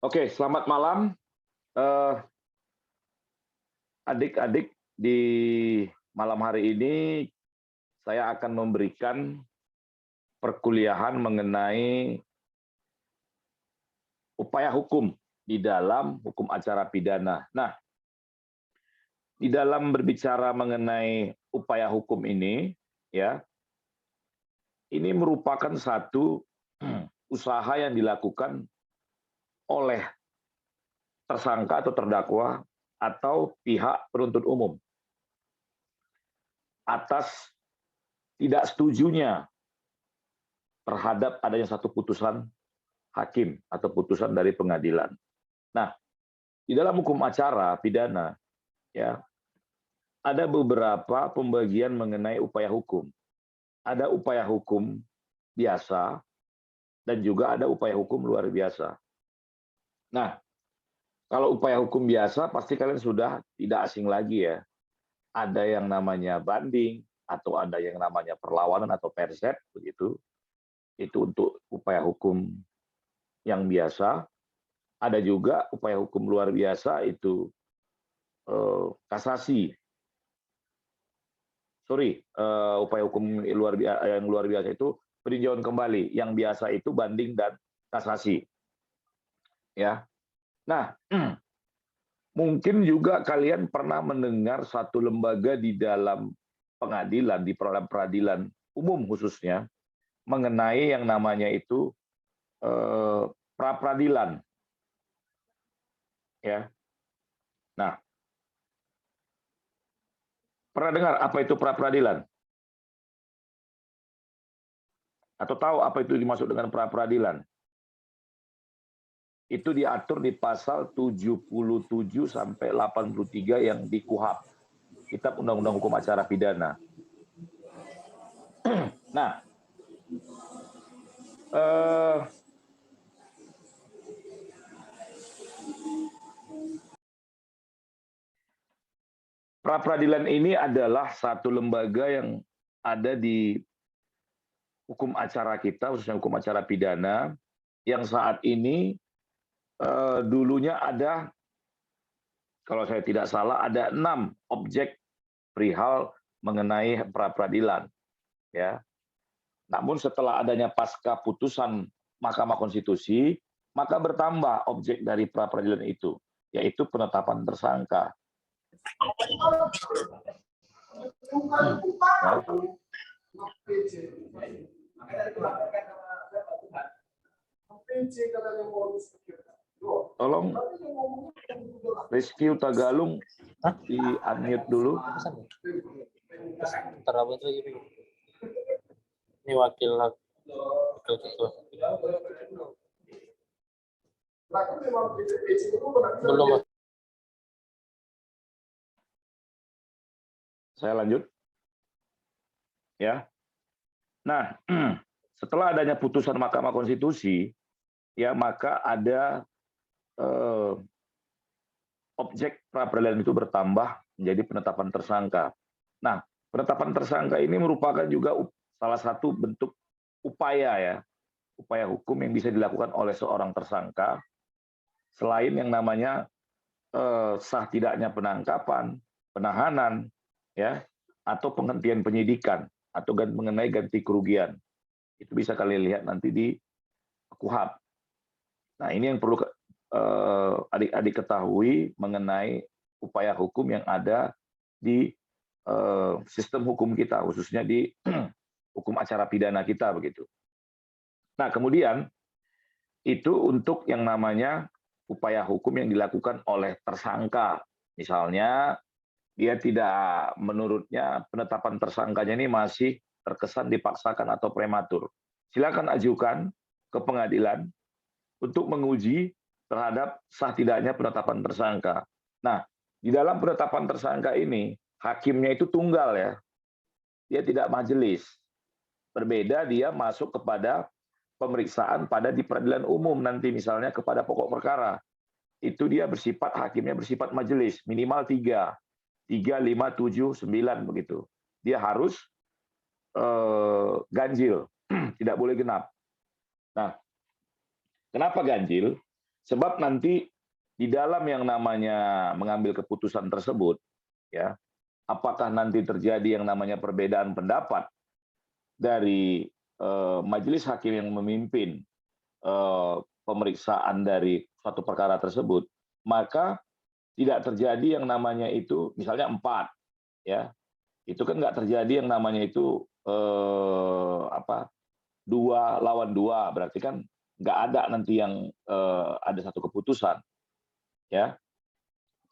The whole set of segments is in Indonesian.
Oke, selamat malam, eee, adik-adik. Di malam hari ini saya akan memberikan perkuliahan mengenai upaya hukum di dalam hukum acara pidana. Nah, di dalam berbicara mengenai upaya hukum ini, ya, ini merupakan satu usaha yang dilakukan oleh tersangka atau terdakwa atau pihak penuntut umum atas tidak setujunya terhadap adanya satu putusan hakim atau putusan dari pengadilan. Nah, di dalam hukum acara pidana, ya, ada beberapa pembagian mengenai upaya hukum. Ada upaya hukum biasa dan juga ada upaya hukum luar biasa. Nah, kalau upaya hukum biasa pasti kalian sudah tidak asing lagi ya. Ada yang namanya banding atau ada yang namanya perlawanan atau perset begitu. Itu untuk upaya hukum yang biasa. Ada juga upaya hukum luar biasa itu kasasi. Sorry, upaya hukum yang luar biasa itu peninjauan kembali, yang biasa itu banding dan kasasi. Ya. Nah, mungkin juga kalian pernah mendengar satu lembaga di dalam pengadilan, di peradilan umum khususnya, mengenai yang namanya itu pra peradilan. Ya. Nah, pernah dengar apa itu pra peradilan? Atau tahu apa itu dimaksud dengan pra peradilan? Itu diatur di pasal 77 sampai 83 yang di KUHP, Kitab Undang-Undang Hukum Acara Pidana. Nah, pra peradilan ini adalah satu lembaga yang ada di hukum acara kita, khususnya hukum acara pidana, yang saat ini dulunya ada, kalau saya tidak salah, ada 6 objek perihal mengenai pra peradilan. Ya. Namun setelah adanya pasca putusan Mahkamah Konstitusi, maka bertambah objek dari pra peradilan itu, yaitu penetapan tersangka. Ya. Tolong Rizky Tagalung di-unmute dulu. Ini wakil ketua. Belum. Saya lanjut. Ya. Nah, setelah adanya putusan Mahkamah Konstitusi, ya maka ada objek pra peradilan itu bertambah menjadi penetapan tersangka. Nah, penetapan tersangka ini merupakan juga salah satu bentuk upaya ya, upaya hukum yang bisa dilakukan oleh seorang tersangka selain yang namanya sah tidaknya penangkapan, penahanan, ya, atau penghentian penyidikan atau mengenai ganti kerugian. Itu bisa kalian lihat nanti di KUHP. Nah, ini yang perlu adik-adik ketahui mengenai upaya hukum yang ada di sistem hukum kita, khususnya di hukum acara pidana kita begitu. Nah, kemudian itu untuk yang namanya upaya hukum yang dilakukan oleh tersangka. Misalnya dia tidak, menurutnya penetapan tersangkanya ini masih terkesan dipaksakan atau prematur. Silakan ajukan ke pengadilan untuk menguji terhadap sah tidaknya penetapan tersangka. Nah, di dalam penetapan tersangka ini, hakimnya itu tunggal ya. Dia tidak majelis. Berbeda dia masuk kepada pemeriksaan pada di peradilan umum nanti misalnya kepada pokok perkara. Itu dia bersifat, hakimnya bersifat majelis, minimal 3, 5, 7, 9 begitu. Dia harus ganjil, tidak boleh genap. Nah, kenapa ganjil? Sebab nanti di dalam yang namanya mengambil keputusan tersebut, ya, apakah nanti terjadi yang namanya perbedaan pendapat dari majelis hakim yang memimpin pemeriksaan dari suatu perkara tersebut, maka tidak terjadi yang namanya itu misalnya 4, ya, itu kan nggak terjadi yang namanya itu 2 lawan 2, berarti kan nggak ada nanti yang ada satu keputusan, ya.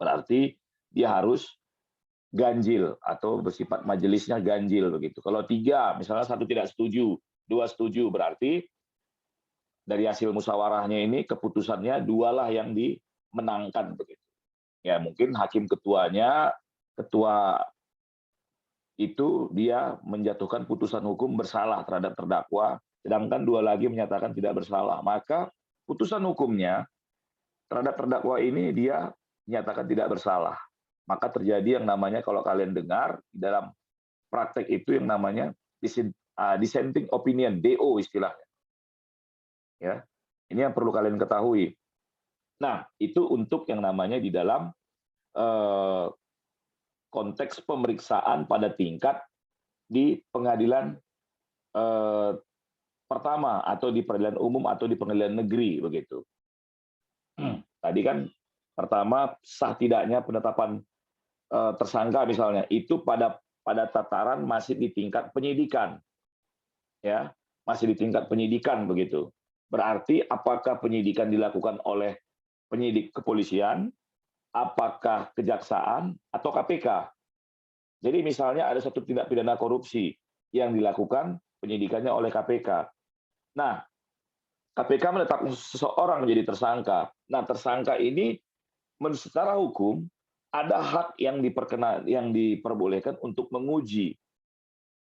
Berarti dia harus ganjil atau bersifat majelisnya ganjil begitu. Kalau 3, misalnya 1 tidak setuju, 2 setuju, berarti dari hasil musyawarahnya ini keputusannya 2 lah yang dimenangkan begitu. Ya mungkin hakim ketua itu dia menjatuhkan putusan hukum bersalah terhadap terdakwa, sedangkan 2 lagi menyatakan tidak bersalah. Maka putusan hukumnya terhadap terdakwa ini dia menyatakan tidak bersalah. Maka terjadi yang namanya kalau kalian dengar di dalam praktek itu yang namanya dissenting opinion, DO istilahnya. Ya. Ini yang perlu kalian ketahui. Nah, itu untuk yang namanya di dalam konteks pemeriksaan pada tingkat di pengadilan pertama atau di peradilan umum atau di pengadilan negeri begitu. Tadi kan pertama sah tidaknya penetapan tersangka misalnya itu pada tataran masih di tingkat penyidikan, ya masih di tingkat penyidikan begitu. Berarti apakah penyidikan dilakukan oleh penyidik kepolisian, apakah kejaksaan atau KPK. Jadi misalnya ada satu tindak pidana korupsi yang dilakukan penyidikannya oleh KPK. Nah, KPK menetapkan seseorang menjadi tersangka. Nah, tersangka ini secara hukum ada hak yang diperbolehkan untuk menguji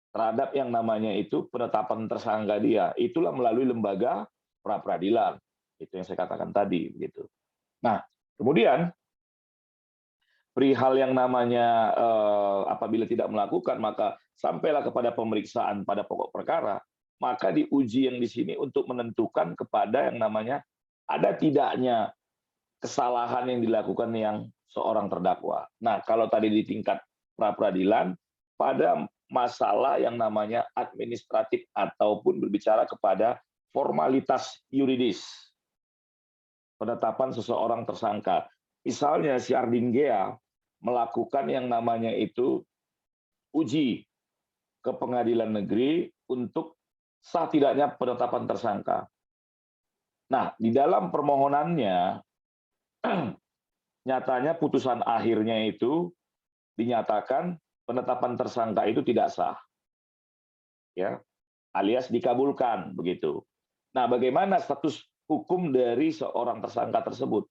terhadap yang namanya itu penetapan tersangka dia. Itulah melalui lembaga pra peradilan. Itu yang saya katakan tadi gitu. Nah, kemudian perihal yang namanya apabila tidak melakukan maka sampailah kepada pemeriksaan pada pokok perkara, maka diuji yang di sini untuk menentukan kepada yang namanya ada tidaknya kesalahan yang dilakukan yang seorang terdakwa. Nah, kalau tadi di tingkat pra peradilan pada masalah yang namanya administratif ataupun berbicara kepada formalitas yuridis penetapan seseorang tersangka. Misalnya si Ardin Gea melakukan yang namanya itu uji ke pengadilan negeri untuk sah tidaknya penetapan tersangka. Nah, di dalam permohonannya nyatanya putusan akhirnya itu dinyatakan penetapan tersangka itu tidak sah. Ya, alias dikabulkan begitu. Nah, bagaimana status hukum dari seorang tersangka tersebut?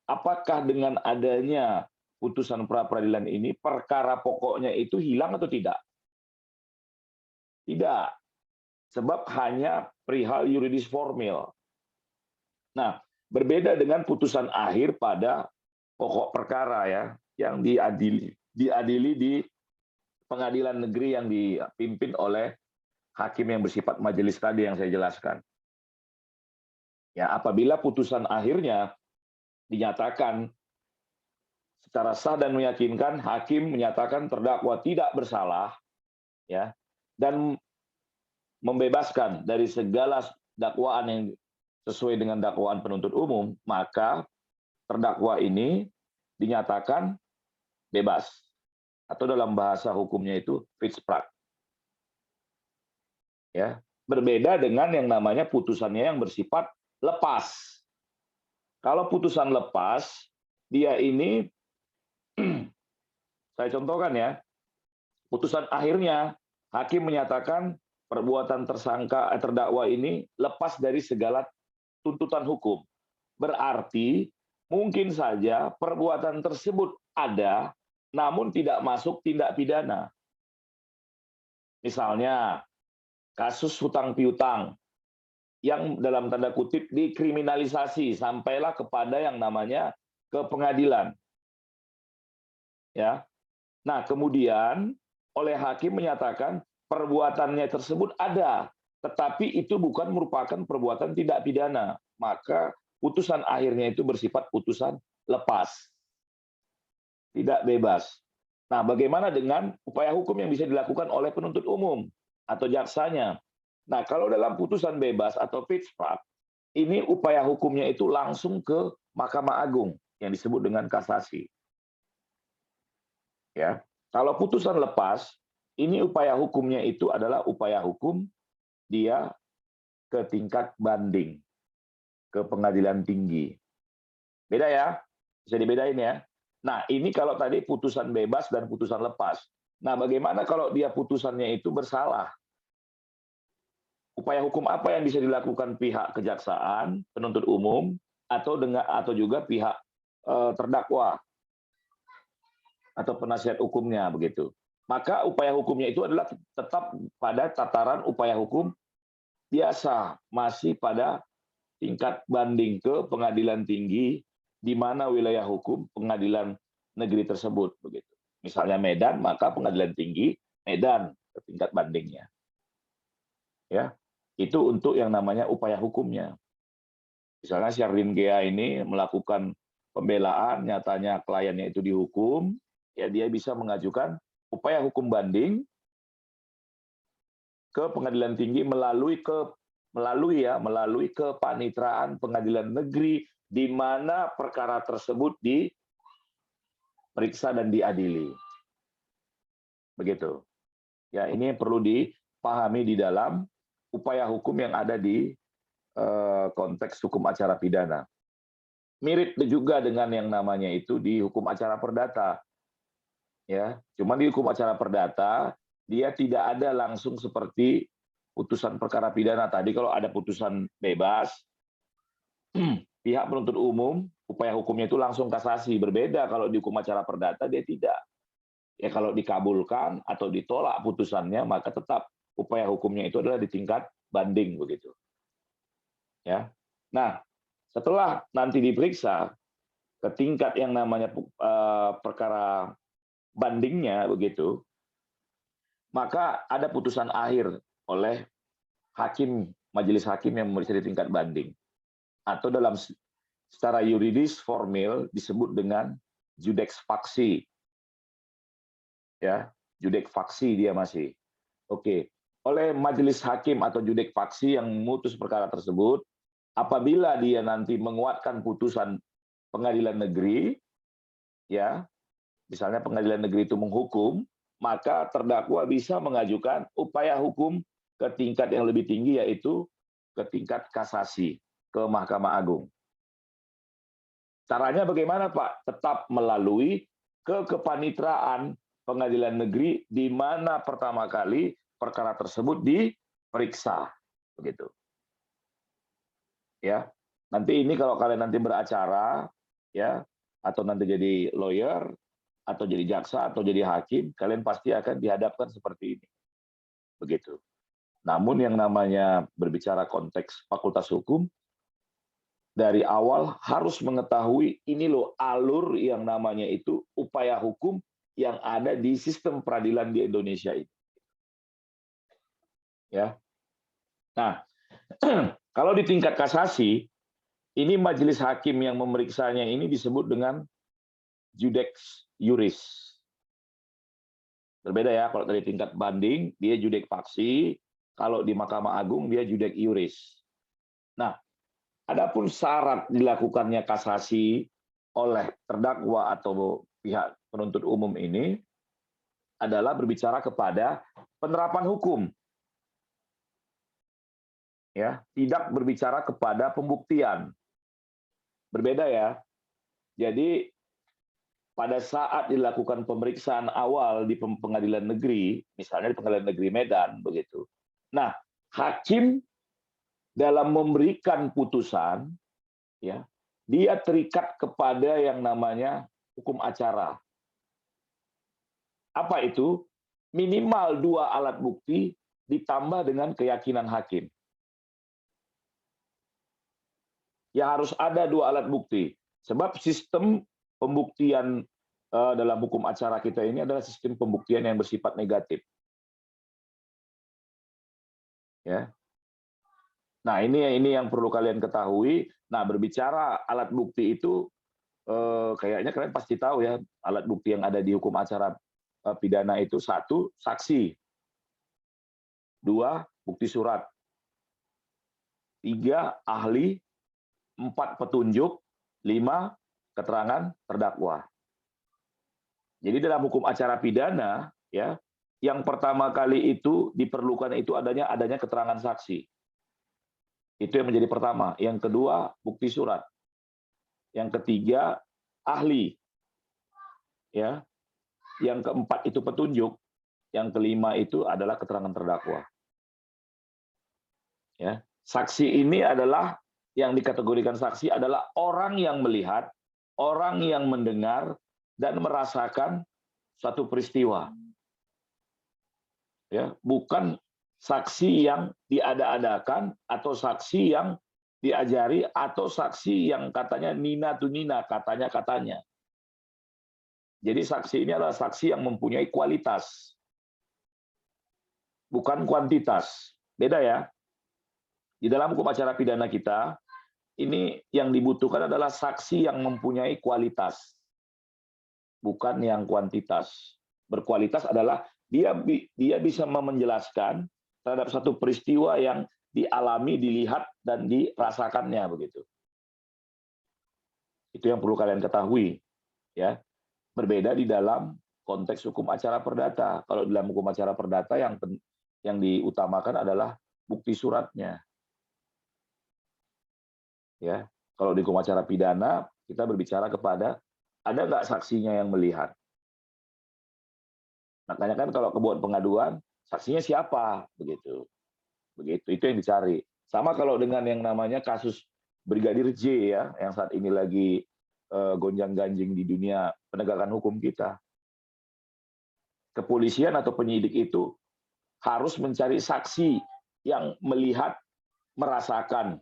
Apakah dengan adanya putusan pra peradilan ini perkara pokoknya itu hilang atau tidak? Tidak. Sebab hanya perihal yuridis formil. Nah, berbeda dengan putusan akhir pada pokok perkara ya yang diadili di pengadilan negeri yang dipimpin oleh hakim yang bersifat majelis tadi yang saya jelaskan. Ya, apabila putusan akhirnya dinyatakan secara sah dan meyakinkan, hakim menyatakan terdakwa tidak bersalah, ya, dan membebaskan dari segala dakwaan yang sesuai dengan dakwaan penuntut umum, maka terdakwa ini dinyatakan bebas atau dalam bahasa hukumnya itu vitspraak. Ya, berbeda dengan yang namanya putusannya yang bersifat lepas. Kalau putusan lepas, dia ini saya contohkan ya, putusan akhirnya hakim menyatakan perbuatan tersangka terdakwa ini lepas dari segala tuntutan hukum. Berarti mungkin saja perbuatan tersebut ada, namun tidak masuk tindak pidana. Misalnya kasus hutang piutang yang dalam tanda kutip dikriminalisasi sampailah kepada yang namanya ke pengadilan. Ya. Nah, kemudian oleh hakim menyatakan perbuatannya tersebut ada, tetapi itu bukan merupakan perbuatan tindak pidana. Maka putusan akhirnya itu bersifat putusan lepas, tidak bebas. Nah, bagaimana dengan upaya hukum yang bisa dilakukan oleh penuntut umum atau jaksanya? Nah, kalau dalam putusan bebas atau pitch part, ini upaya hukumnya itu langsung ke Mahkamah Agung yang disebut dengan kasasi. Ya, kalau putusan lepas, ini upaya hukumnya itu adalah upaya hukum dia ke tingkat banding, ke pengadilan tinggi. Beda ya, bisa dibedain ya. Nah, ini kalau tadi putusan bebas dan putusan lepas. Nah, bagaimana kalau dia putusannya itu bersalah? Upaya hukum apa yang bisa dilakukan pihak kejaksaan, penuntut umum, atau juga pihak terdakwa atau penasihat hukumnya begitu. Maka upaya hukumnya itu adalah tetap pada tataran upaya hukum biasa, masih pada tingkat banding ke pengadilan tinggi di mana wilayah hukum pengadilan negeri tersebut begitu. Misalnya Medan, maka pengadilan tinggi Medan ke tingkat bandingnya. Ya. Itu untuk yang namanya upaya hukumnya. Misalnya Syahrin Gea ini melakukan pembelaan, nyatanya kliennya itu dihukum, ya dia bisa mengajukan upaya hukum banding ke pengadilan tinggi melalui kepanitraan pengadilan negeri di mana perkara tersebut diperiksa dan diadili. Begitu. Ya, ini perlu dipahami di dalam upaya hukum yang ada di konteks hukum acara pidana. Mirip juga dengan yang namanya itu di hukum acara perdata. Ya, cuma di hukum acara perdata dia tidak ada langsung seperti putusan perkara pidana tadi. Kalau ada putusan bebas, pihak penuntut umum upaya hukumnya itu langsung kasasi. Berbeda kalau di hukum acara perdata dia tidak. Ya kalau dikabulkan atau ditolak putusannya maka tetap upaya hukumnya itu adalah di tingkat banding begitu. Ya. Nah, setelah nanti diperiksa ke tingkat yang namanya perkara bandingnya begitu, maka ada putusan akhir oleh hakim, majelis hakim yang memeriksa di tingkat banding. Atau dalam secara yuridis formil disebut dengan judex faksi. Ya, judex faksi dia masih. Oke. Oleh majelis hakim atau judex faksi yang memutus perkara tersebut, apabila dia nanti menguatkan putusan pengadilan negeri, ya, misalnya pengadilan negeri itu menghukum, maka terdakwa bisa mengajukan upaya hukum ke tingkat yang lebih tinggi, yaitu ke tingkat kasasi, ke Mahkamah Agung. Caranya bagaimana, Pak? Tetap melalui kepanitraan pengadilan negeri di mana pertama kali perkara tersebut diperiksa, begitu. Ya, nanti ini kalau kalian nanti beracara, ya, atau nanti jadi lawyer, atau jadi jaksa, atau jadi hakim, kalian pasti akan dihadapkan seperti ini, begitu. Namun yang namanya berbicara konteks fakultas hukum, dari awal harus mengetahui ini loh alur yang namanya itu upaya hukum yang ada di sistem peradilan di Indonesia ini. Ya. Nah, kalau di tingkat kasasi, ini majelis hakim yang memeriksanya ini disebut dengan judex iuris. Berbeda ya, kalau dari tingkat banding dia judex faksi, kalau di Mahkamah Agung dia judex iuris. Nah, adapun syarat dilakukannya kasasi oleh terdakwa atau pihak penuntut umum ini adalah berbicara kepada penerapan hukum. Ya, tidak berbicara kepada pembuktian. Berbeda ya. Jadi pada saat dilakukan pemeriksaan awal di pengadilan negeri, misalnya di pengadilan negeri Medan begitu. Nah, hakim dalam memberikan putusan, ya, dia terikat kepada yang namanya hukum acara. Apa itu? Minimal 2 alat bukti ditambah dengan keyakinan hakim. Ya harus ada 2 alat bukti. Sebab sistem pembuktian dalam hukum acara kita ini adalah sistem pembuktian yang bersifat negatif. Ya. Nah, ini yang perlu kalian ketahui. Nah, berbicara alat bukti itu kayaknya kalian pasti tahu ya, alat bukti yang ada di hukum acara pidana itu: 1, saksi; 2, bukti surat; 3, ahli; 4, petunjuk; 5, keterangan terdakwa. Jadi dalam hukum acara pidana, ya, yang pertama kali itu diperlukan itu adanya keterangan saksi. Itu yang menjadi pertama. Yang kedua, bukti surat. Yang ketiga, ahli. Ya. Yang keempat itu petunjuk. Yang kelima itu adalah keterangan terdakwa. Ya. Saksi ini adalah, yang dikategorikan saksi adalah orang yang melihat, orang yang mendengar, dan merasakan suatu peristiwa. Ya, bukan saksi yang diada-adakan, atau saksi yang diajari, atau saksi yang katanya nina tu nina, katanya-katanya. Jadi saksi ini adalah saksi yang mempunyai kualitas, bukan kuantitas. Beda ya. Di dalam hukum acara pidana kita, ini yang dibutuhkan adalah saksi yang mempunyai kualitas, bukan yang kuantitas. Berkualitas adalah dia bisa menjelaskan terhadap satu peristiwa yang dialami, dilihat, dan dirasakannya, begitu. Itu yang perlu kalian ketahui, ya. Berbeda di dalam konteks hukum acara perdata. Kalau dalam hukum acara perdata yang diutamakan adalah bukti suratnya. Ya, kalau di hukum acara pidana kita berbicara kepada ada nggak saksinya yang melihat. Makanya kan kalau kebuat pengaduan, saksinya siapa, begitu. Begitu, itu yang dicari. Sama kalau dengan yang namanya kasus Brigadir J ya, yang saat ini lagi gonjang-ganjing di dunia penegakan hukum kita. Kepolisian atau penyidik itu harus mencari saksi yang melihat, merasakan,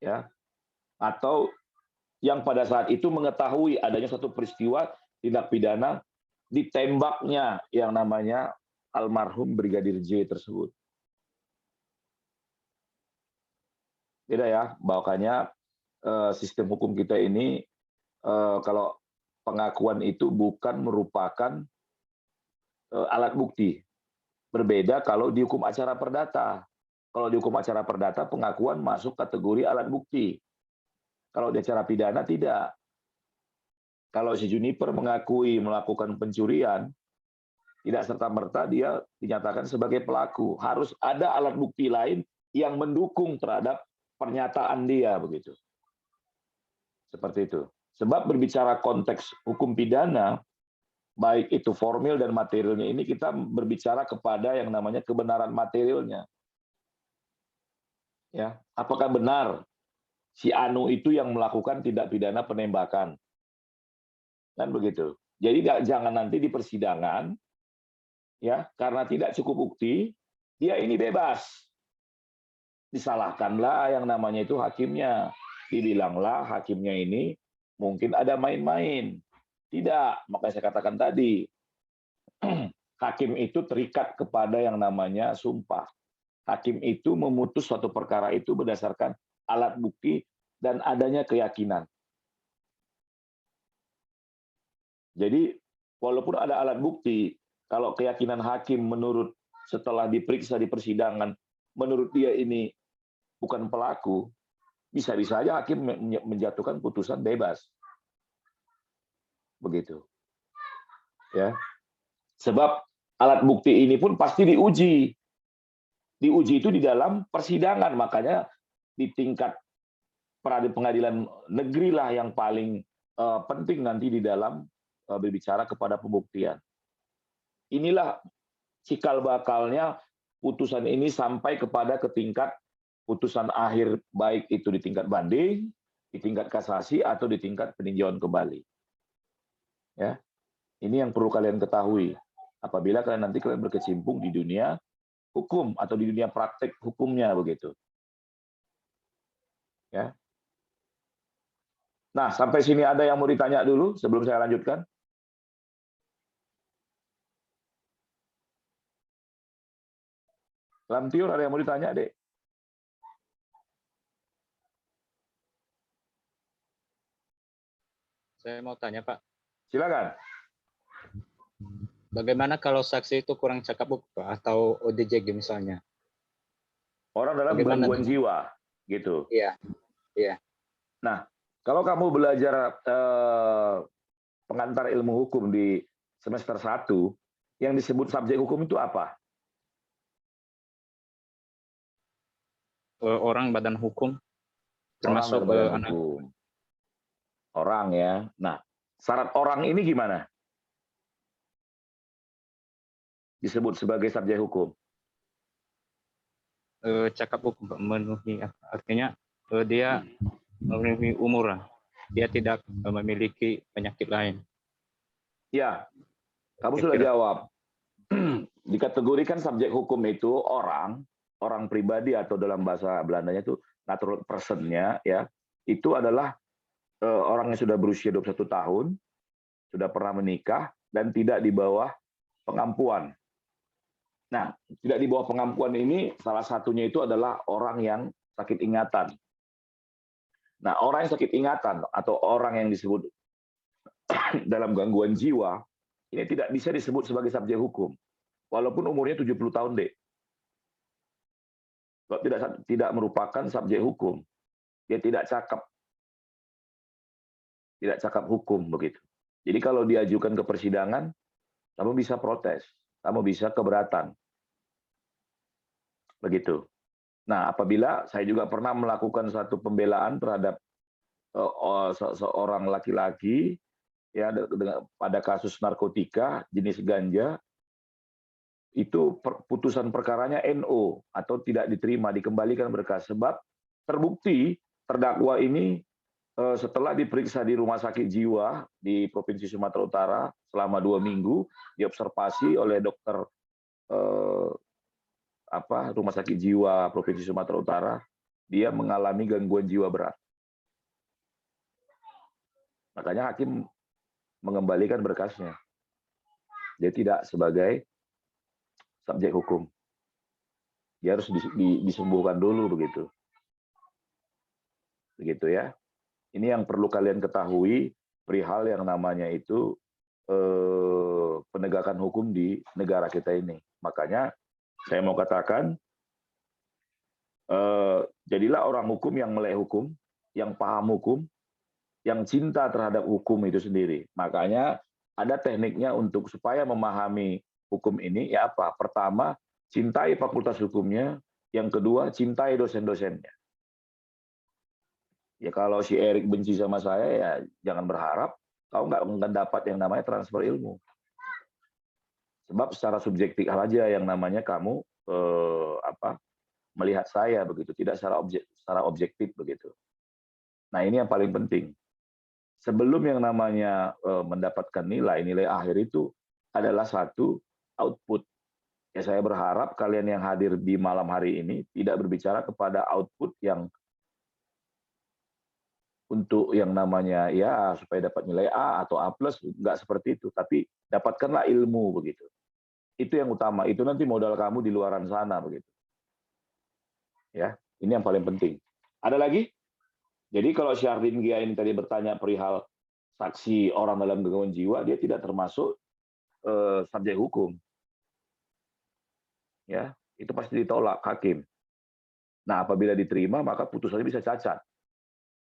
ya, atau yang pada saat itu mengetahui adanya satu peristiwa tindak pidana ditembaknya yang namanya almarhum Brigadir J tersebut. Beda ya, makanya sistem hukum kita ini kalau pengakuan itu bukan merupakan alat bukti. Berbeda kalau di hukum acara perdata. Kalau di hukum acara perdata pengakuan masuk kategori alat bukti. Kalau di acara pidana tidak. Kalau si Juniper mengakui melakukan pencurian, tidak serta-merta dia dinyatakan sebagai pelaku. Harus ada alat bukti lain yang mendukung terhadap pernyataan dia, begitu. Seperti itu. Sebab berbicara konteks hukum pidana, baik itu formil dan materialnya, ini kita berbicara kepada yang namanya kebenaran materialnya. Ya, apakah benar si Anu itu yang melakukan tindak pidana penembakan? Kan begitu. Jadi jangan nanti di persidangan, ya, karena tidak cukup bukti, dia ini bebas. Disalahkanlah yang namanya itu hakimnya. Dibilanglah hakimnya ini mungkin ada main-main. Tidak, makanya saya katakan tadi, hakim itu terikat kepada yang namanya sumpah. Hakim itu memutus suatu perkara itu berdasarkan alat bukti dan adanya keyakinan. Jadi, walaupun ada alat bukti, kalau keyakinan hakim menurut setelah diperiksa di persidangan, menurut dia ini bukan pelaku, bisa-bisa saja hakim menjatuhkan putusan bebas. Begitu. Ya. Sebab alat bukti ini pun pasti diuji. Diuji itu di dalam persidangan, makanya di tingkat pengadilan negeri lah yang paling penting nanti di dalam berbicara kepada pembuktian. Inilah cikal bakalnya putusan ini sampai kepada ke tingkat putusan akhir, baik itu di tingkat banding, di tingkat kasasi, atau di tingkat peninjauan kembali. Ya, ini yang perlu kalian ketahui. Apabila kalian nanti berkecimpung di dunia hukum atau di dunia praktek hukumnya, begitu. Ya. Nah, sampai sini ada yang mau ditanya dulu sebelum saya lanjutkan? Lamtiur, ada yang mau ditanya, Dek? Saya mau tanya, Pak. Silakan. Bagaimana kalau saksi itu kurang cakap Pak, atau ODJG misalnya? Orang dalam Bagaimana gangguan dengan- jiwa, gitu. Iya, iya. Nah, kalau kamu belajar pengantar ilmu hukum di semester 1, yang disebut subjek hukum itu apa? Orang badan hukum, Orang termasuk dan badan anak. hukum. Orang ya. Nah, syarat orang ini gimana? Disebut sebagai subjek hukum. Cakap hukum, Pak, memenuhi, artinya dia memenuhi umur, dia tidak memiliki penyakit lain. Ya, kamu sudah Kira-kira. jawab. Dikategorikan subjek hukum itu orang pribadi, atau dalam bahasa Belandanya itu natural person-nya, ya, itu adalah orang yang sudah berusia 21 tahun, sudah pernah menikah, dan tidak di bawah pengampuan. Nah, tidak di bawah pengampuan ini salah satunya itu adalah orang yang sakit ingatan. Nah, orang yang sakit ingatan atau orang yang disebut dalam gangguan jiwa, ini tidak bisa disebut sebagai subjek hukum. Walaupun umurnya 70 tahun, Dek. Tidak merupakan subjek hukum. Dia tidak cakap. Tidak cakap hukum, begitu. Jadi kalau diajukan ke persidangan, kamu bisa protes, kamu bisa keberatan. Begitu. Nah, apabila saya juga pernah melakukan satu pembelaan terhadap seorang laki-laki, ya, pada kasus narkotika jenis ganja, itu putusan perkaranya NO atau tidak diterima, dikembalikan berkas, sebab terbukti terdakwa ini setelah diperiksa di rumah sakit jiwa di Provinsi Sumatera Utara selama 2 minggu, diobservasi oleh dokter rumah sakit jiwa Provinsi Sumatera Utara, dia mengalami gangguan jiwa berat. Makanya hakim mengembalikan berkasnya. Dia tidak sebagai subjek hukum. Dia harus disembuhkan dulu, begitu. Begitu ya. Ini yang perlu kalian ketahui perihal yang namanya itu penegakan hukum di negara kita ini. Makanya saya mau katakan, jadilah orang hukum yang melek hukum, yang paham hukum, yang cinta terhadap hukum itu sendiri. Makanya ada tekniknya untuk supaya memahami hukum ini, ya apa? Pertama, cintai fakultas hukumnya. Yang kedua, cintai dosen-dosennya. Ya kalau si Erik benci sama saya, ya jangan berharap kau nggak akan dapat yang namanya transfer ilmu. Sebab secara subjektif aja yang namanya kamu melihat saya, begitu, tidak secara objektif, begitu. Nah, ini yang paling penting. Sebelum yang namanya mendapatkan nilai akhir itu adalah satu output. Ya, saya berharap kalian yang hadir di malam hari ini tidak berbicara kepada output yang untuk yang namanya ya supaya dapat nilai A atau A+, enggak seperti itu, tapi dapatkanlah ilmu, begitu. Itu yang utama, itu nanti modal kamu di luaran sana, begitu. Ya, ini yang paling penting. Ada lagi? Jadi kalau Syahrin Gia ini tadi bertanya perihal saksi orang dalam gangguan jiwa, dia tidak termasuk subjek hukum. Ya, itu pasti ditolak hakim. Nah, apabila diterima maka putusannya bisa cacat.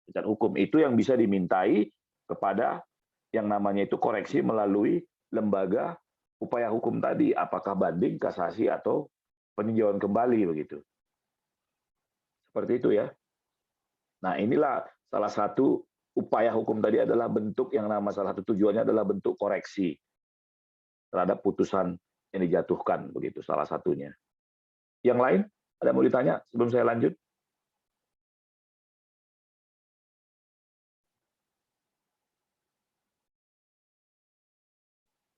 Cacat hukum itu yang bisa dimintai kepada yang namanya itu koreksi melalui lembaga upaya hukum tadi, apakah banding, kasasi, atau peninjauan kembali, begitu. Seperti itu ya. Nah, inilah salah satu upaya hukum tadi adalah bentuk yang salah satu tujuannya adalah bentuk koreksi terhadap putusan yang dijatuhkan, begitu salah satunya. Yang lain ada mau ditanya sebelum saya lanjut?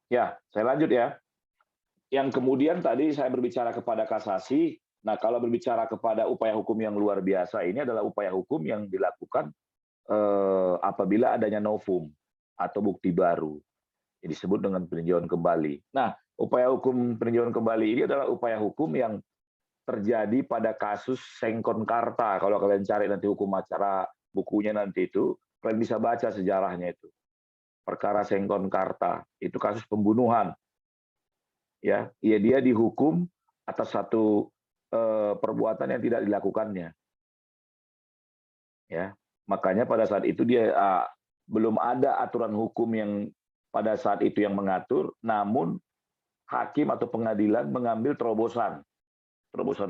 Ya, saya lanjut ya. Yang kemudian tadi saya berbicara kepada kasasi. Nah, kalau berbicara kepada upaya hukum yang luar biasa, ini adalah upaya hukum yang dilakukan apabila adanya novum atau bukti baru. Yang disebut dengan peninjauan kembali. Nah, upaya hukum peninjauan kembali ini adalah upaya hukum yang terjadi pada kasus Sengkonkarta. Kalau kalian cari nanti hukum acara bukunya nanti itu, kalian bisa baca sejarahnya itu. Perkara Sengkonkarta itu kasus pembunuhan. Ya, dia dihukum atas satu perbuatan yang tidak dilakukannya. Ya, makanya pada saat itu dia belum ada aturan hukum yang pada saat itu yang mengatur, namun hakim atau pengadilan mengambil terobosan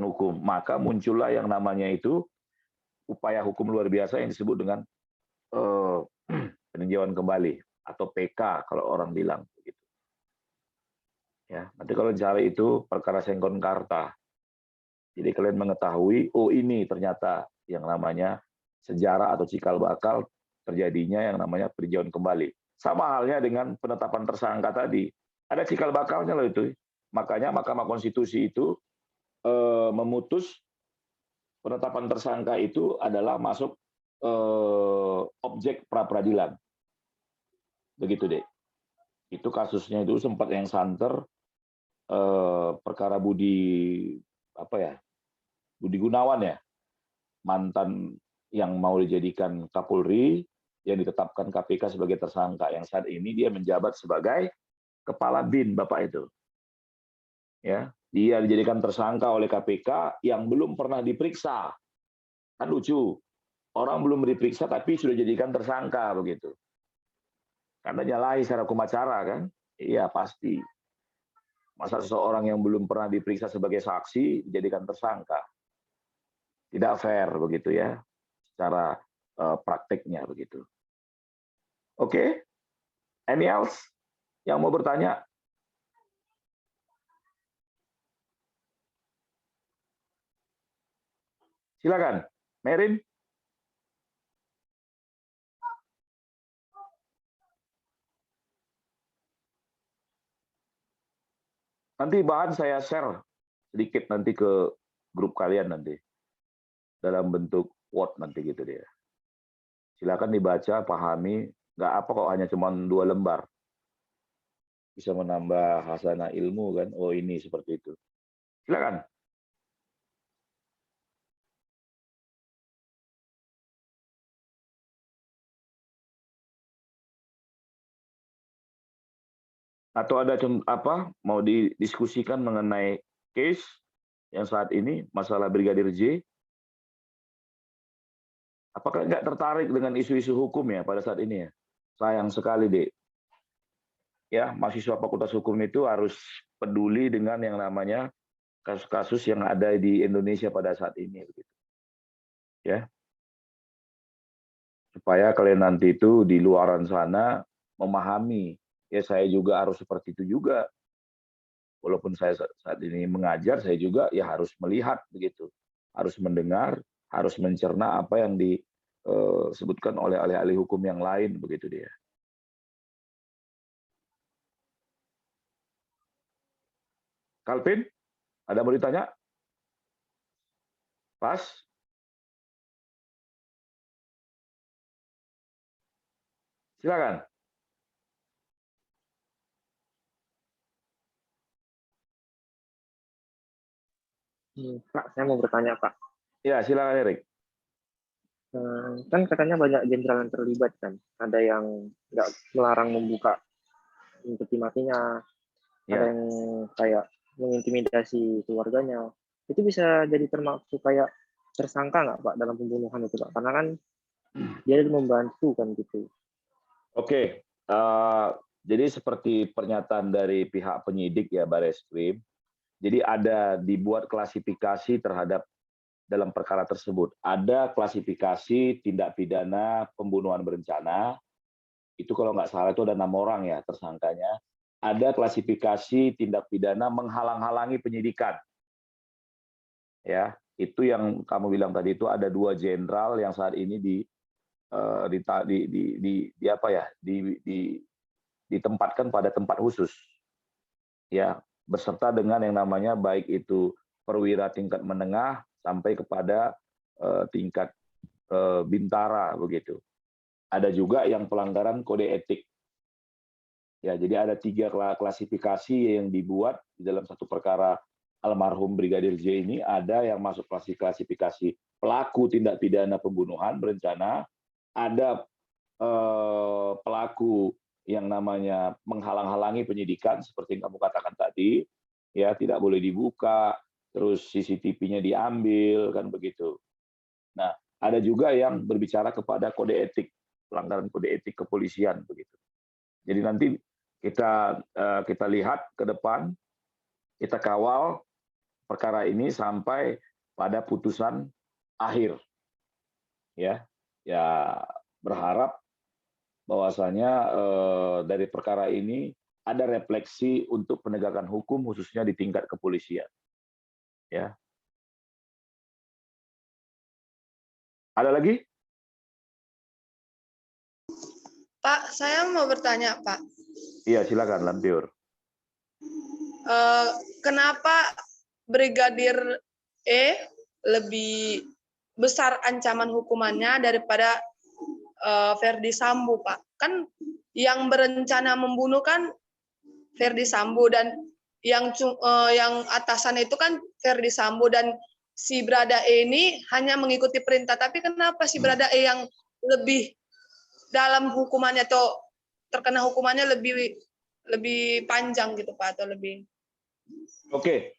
hukum, maka muncullah yang namanya itu upaya hukum luar biasa yang disebut dengan peninjauan kembali atau PK kalau orang bilang begitu. Ya, nanti kalau cari itu perkara Sengkonkarta. Jadi kalian mengetahui, oh ini ternyata yang namanya sejarah atau cikal bakal terjadinya yang namanya peninjauan kembali. Sama halnya dengan penetapan tersangka tadi. Ada cikal bakalnya loh itu. Makanya Mahkamah Konstitusi itu memutus penetapan tersangka itu adalah masuk objek pra-peradilan. Begitu deh. Itu kasusnya itu sempat yang santer perkara Budi Gunawan ya, mantan yang mau dijadikan Kapolri yang ditetapkan KPK sebagai tersangka, yang saat ini dia menjabat sebagai kepala BIN Bapak itu. Ya, dia dijadikan tersangka oleh KPK yang belum pernah diperiksa. Kan lucu. Orang belum diperiksa tapi sudah dijadikan tersangka begitu. Karena nyalahi secara hukum acara kan? Iya, pasti. Masa seseorang yang belum pernah diperiksa sebagai saksi dijadikan tersangka? Tidak fair begitu ya, secara prakteknya begitu. Oke, any else yang mau bertanya? Silakan, Merin. Nanti bahan saya share sedikit nanti ke grup kalian nanti dalam bentuk Word nanti gitu dia. Silakan dibaca, pahami. Nggak apa kok, hanya cuma 2 lembar. Bisa menambah hasanah ilmu kan. Oh ini seperti itu. Silakan. Atau ada apa mau didiskusikan mengenai case yang saat ini masalah Brigadir J? Apakah nggak tertarik dengan isu-isu hukum ya pada saat ini ya? Sayang sekali deh. Ya, mahasiswa Fakultas Hukum itu harus peduli dengan yang namanya kasus-kasus yang ada di Indonesia pada saat ini begitu. Ya. Supaya kalian nanti itu di luaran sana memahami, ya saya juga harus seperti itu juga. Walaupun saya saat ini mengajar, saya juga ya harus melihat begitu. Harus mendengar, harus mencerna apa yang disebutkan oleh ahli-ahli hukum yang lain begitu dia. Kalvin, ada mau ditanya? Pas? Silakan. Pak, saya mau bertanya, Pak. Ya, silakan Erik. Kan katanya banyak jenderal yang terlibat kan. Ada yang nggak melarang membuka peti matinya, ada yang kayak mengintimidasi keluarganya. Itu bisa jadi termasuk kayak tersangka nggak Pak dalam pembunuhan itu Pak? Karena kan dia membantu kan gitu. Oke, jadi seperti pernyataan dari pihak penyidik ya Bareskrim, jadi ada dibuat klasifikasi terhadap dalam perkara tersebut. Ada klasifikasi tindak pidana pembunuhan berencana, itu kalau nggak salah itu ada 6 orang ya tersangkanya. Ada klasifikasi tindak pidana menghalang-halangi penyidikan. Ya, itu yang kamu bilang tadi itu ada 2 jenderal yang saat ini ditempatkan pada tempat khusus. Ya, beserta dengan yang namanya baik itu perwira tingkat menengah sampai kepada tingkat bintara begitu. Ada juga yang pelanggaran kode etik. Ya, jadi ada 3 klasifikasi yang dibuat di dalam satu perkara almarhum Brigadir J ini ada yang masuk klasifikasi pelaku tindak pidana pembunuhan berencana, ada pelaku yang namanya menghalang-halangi penyidikan seperti yang kamu katakan tadi, ya tidak boleh dibuka, terus CCTV-nya diambil kan begitu. Nah, ada juga yang berbicara kepada kode etik, pelanggaran kode etik kepolisian begitu. Jadi nanti kita lihat ke depan, kita kawal perkara ini sampai pada putusan akhir. Ya berharap bahwasanya dari perkara ini ada refleksi untuk penegakan hukum khususnya di tingkat kepolisian. Ya. Ada lagi? Pak, saya mau bertanya, Pak. Iya, silakan, Lampiur. Kenapa Brigadir E lebih besar ancaman hukumannya daripada Ferdi Sambo, Pak? Kan yang berencana membunuh kan Ferdi Sambo, dan yang atasan itu kan Ferdi Sambo, dan si Brada E ini hanya mengikuti perintah. Tapi kenapa si Brada E yang lebih dalam hukumannya atau terkena hukumannya lebih panjang gitu, Pak, atau lebih? Oke,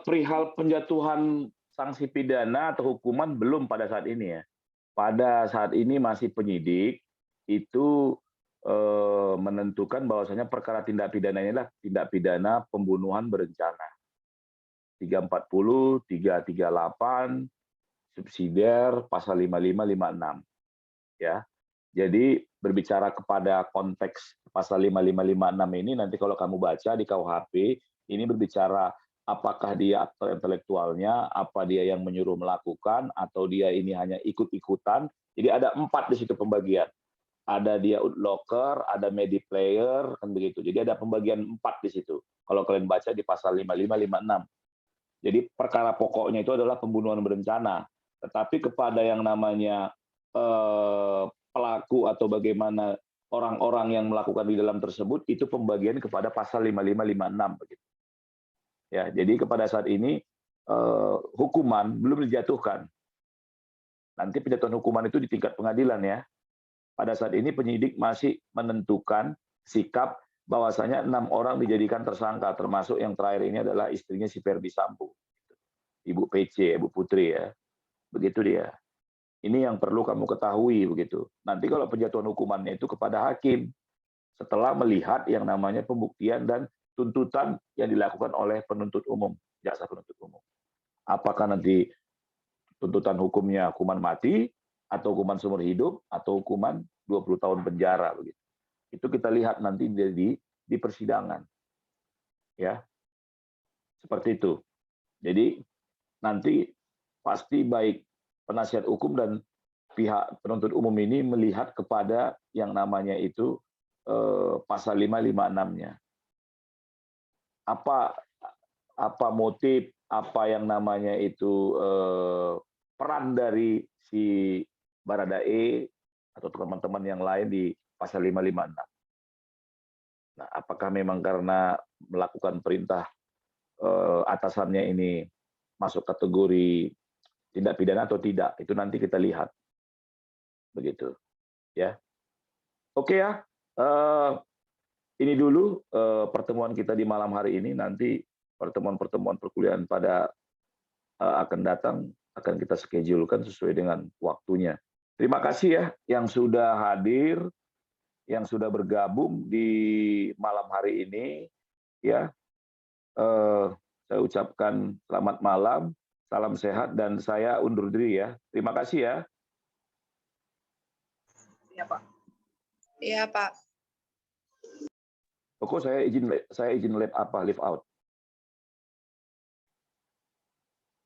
perihal penjatuhan sanksi pidana atau hukuman belum pada saat ini ya. Pada saat ini masih penyidik itu menentukan bahwasanya perkara tindak pidana ini adalah tindak pidana pembunuhan berencana. 340, 338, subsidiar, pasal 55, 56. Ya. Jadi berbicara kepada konteks pasal 55, 56 ini nanti kalau kamu baca di KUHP, ini berbicara apakah dia aktor intelektualnya, apa dia yang menyuruh melakukan, atau dia ini hanya ikut-ikutan. Jadi ada 4 di situ pembagian. Ada dia locker, ada media player, kan begitu. Jadi ada pembagian 4 di situ. Kalau kalian baca di pasal 55, 56. Jadi perkara pokoknya itu adalah pembunuhan berencana. Tetapi kepada yang namanya pelaku atau bagaimana orang-orang yang melakukan di dalam tersebut, itu pembagian kepada pasal 55, 56 begitu. Ya, jadi kepada saat ini hukuman belum dijatuhkan. Nanti penjatuhan hukuman itu di tingkat pengadilan ya. Pada saat ini penyidik masih menentukan sikap bahwasanya 6 orang dijadikan tersangka, termasuk yang terakhir ini adalah istrinya si Ferdi Sambo, Ibu PC, Ibu Putri ya. Begitu dia. Ini yang perlu kamu ketahui begitu. Nanti kalau penjatuhan hukumannya itu kepada hakim setelah melihat yang namanya pembuktian dan tuntutan yang dilakukan oleh penuntut umum, jaksa penuntut umum. Apakah nanti tuntutan hukumnya hukuman mati atau hukuman seumur hidup atau hukuman 20 tahun penjara begitu. Itu kita lihat nanti di persidangan. Ya. Seperti itu. Jadi nanti pasti baik penasihat hukum dan pihak penuntut umum ini melihat kepada yang namanya itu pasal 556-nya. Apa motif, apa yang namanya itu peran dari si Baradae atau teman-teman yang lain di pasal 556. Nah, apakah memang karena melakukan perintah atasannya ini masuk kategori tindak pidana atau tidak, itu nanti kita lihat. Begitu. Ya. Oke ya. Ini dulu pertemuan kita di malam hari ini, nanti pertemuan-pertemuan perkuliahan pada akan datang akan kita schedulekan sesuai dengan waktunya. Terima kasih ya yang sudah hadir, yang sudah bergabung di malam hari ini. Ya, saya ucapkan selamat malam, salam sehat, dan saya undur diri ya. Terima kasih ya. Iya, Pak. Iya, Pak. Kok saya izin live out.